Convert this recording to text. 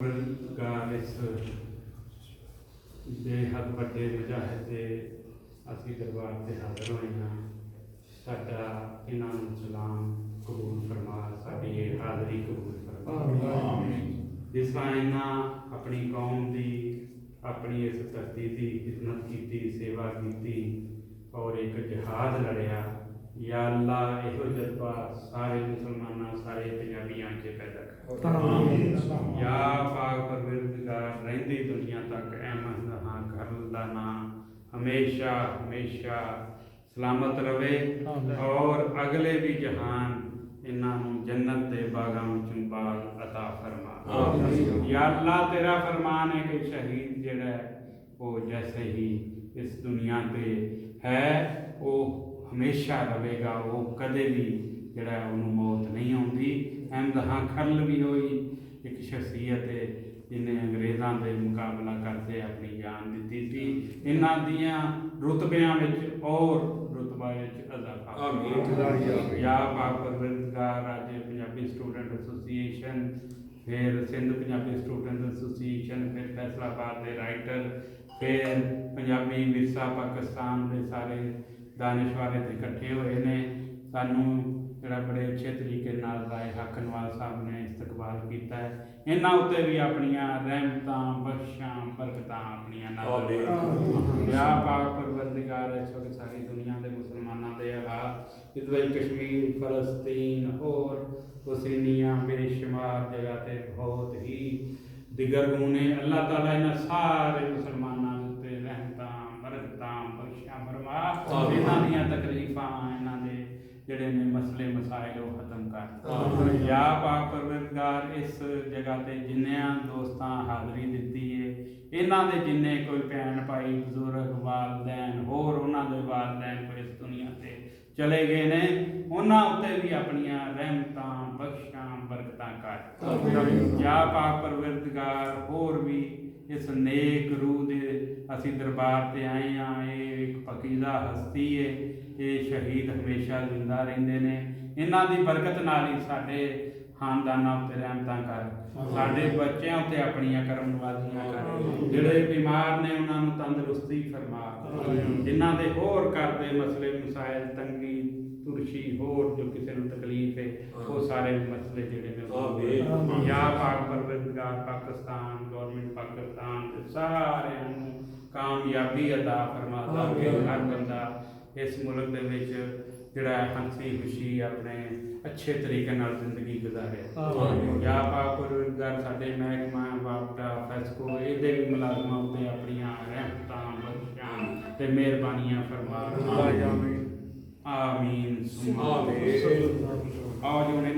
ਇਸ ਬੇਹੱਦ ਵੱਡੇ ਮੁਜਾਹਿਦ ਦੇ ਅਸੀਂ ਦਰਬਾਰ 'ਤੇ ਹਾਜ਼ਰ ਹੋਏ ਹਾਂ। ਸਾਡਾ ਇਹਨਾਂ ਨੂੰ ਸਲਾਮ ਕਬੂਲ ਫਰਮਾ, ਸਾਡੀ ਇਹ ਹਾਜ਼ਰੀ ਕਬੂਲ ਫਰਮਾ। ਜਿਸ ਤਰ੍ਹਾਂ ਇਹਨਾਂ ਆਪਣੀ ਕੌਮ ਦੀ, ਆਪਣੀ ਇਸ ਧਰਤੀ ਦੀ ਖਿਦਮਤ ਕੀਤੀ, ਸੇਵਾ ਕੀਤੀ ਔਰ ਇੱਕ ਜਹਾਦ ਲੜਿਆ। या अल्लाह ਇਹੋ ਜਜ਼ਬਾ ਸਾਰੇ ਮੁਸਲਮਾਨਾਂ, ਸਾਰੇ ਪੰਜਾਬੀਆਂ 'ਚ ਪੈਦਾ ਕਰ। या पाक परवरदिगार ਰਹਿੰਦੀ ਦੁਨੀਆ तक अहमद हाँ घर का नाम हमेशा हमेशा सलामत रवे और अगले भी जहान इन्हों जन्नत के बागां विचों बाग अता फरमा। या अल्लाह तेरा फरमान है कि शहीद जिहड़ा वो जैसे ही इस दुनिया पे है वो हमेशा रहेगा, वो कदे भी जिहड़ा उन्होंने मौत नहीं आती। अहमद हाँ खल भी हुई एक शख्सियत है जिन्हें अंग्रेज़ों के मुकाबला करते अपनी जान दी थी। इन्हां दियां रुतबियां विच और रुतबा इजाफा या पाक परवरदिगार। अज पंजाबी स्टूडेंट एसोसीएशन, फिर सिंध पंजाबी स्टूडेंट एसोसीएशन, फिर फैसलाबाद के राइटर, फिर पंजाबी विरसा पाकिस्तान के सारे दानिशवारे इकट्ठे हुए ने। सानू जिहड़ा बड़े अच्छे तरीके नाल राय हक नवाज साहब ने इस्तकबाल किया है। इन्हां उत्ते भी अपनियां रहमतां बख्शां बरकतां अपनियां नाल या पाक परवरदिगार। इस वक्त सारी दुनिया के मुसलमानों के हालात इस वक्त कश्मीर, फलस्तीन और हुसैनिया बेशुमार जगह ते बहुत ही दिगर गुने। अल्लाह ताला इन्हां सारे मुसलमानों उत्ते रहमतां बरकतां बख्शां फरमा। इन्हां दियां तकलीफां, इन्हां दे जिहड़े ने मसले मसाइल वो खत्म कर। या पाक परवरदिगार इस जगह ते जिन्नियां दोस्तां हाज़री दित्ती है, इन्हां दे जिन्ने कोई भैन भाई बजुर्ग वालदैन होर उन्हां दे वालदैन कोई इस दुनिया ते चले गए ने, उन्हां उत्ते भी अपनियां रहमतां बख्शां बरकतां कर। या पाक परवरदिगार होर भी इस नेक रूह दे असी दरबार ते आए हाँ। ये एक पकीज़ा हस्ती है, ये शहीद हमेशा जिंदा रहिंदे ने। इन्हां दी बरकत नाल ही साडे खानदानां उत्ते रहमतां कर, साडे बच्चों उत्ते अपनियां करम नवाजियां कर। जिहड़े बीमार ने उन्हां नूं तंदुरुस्ती फरमा। जिन्हां दे होर घर दे मसले मसाइल, तंगी तुरशी होर जो किसी नूं तकलीफ है, वो सारे मसले जिहड़े ने या पाक परवरदिगार पाकिस्तान गवर्नमेंट पाकिस्तान दे सारिआं नूं कामयाबी अता फरमा ताकि हर बंदा इस मुल्क दे विच जिहड़ा हंसी खुशी अपने अच्छे तरीके नाल जिंदगी गुजारे। या पाक परवरदिगार साडे महकमा वापडा फैसको इहदे भी मुलाजमां उत्ते अपनियां रहमतां बख्शां ते मेहरबानियां फरमा। आमीन सुमा आमीन।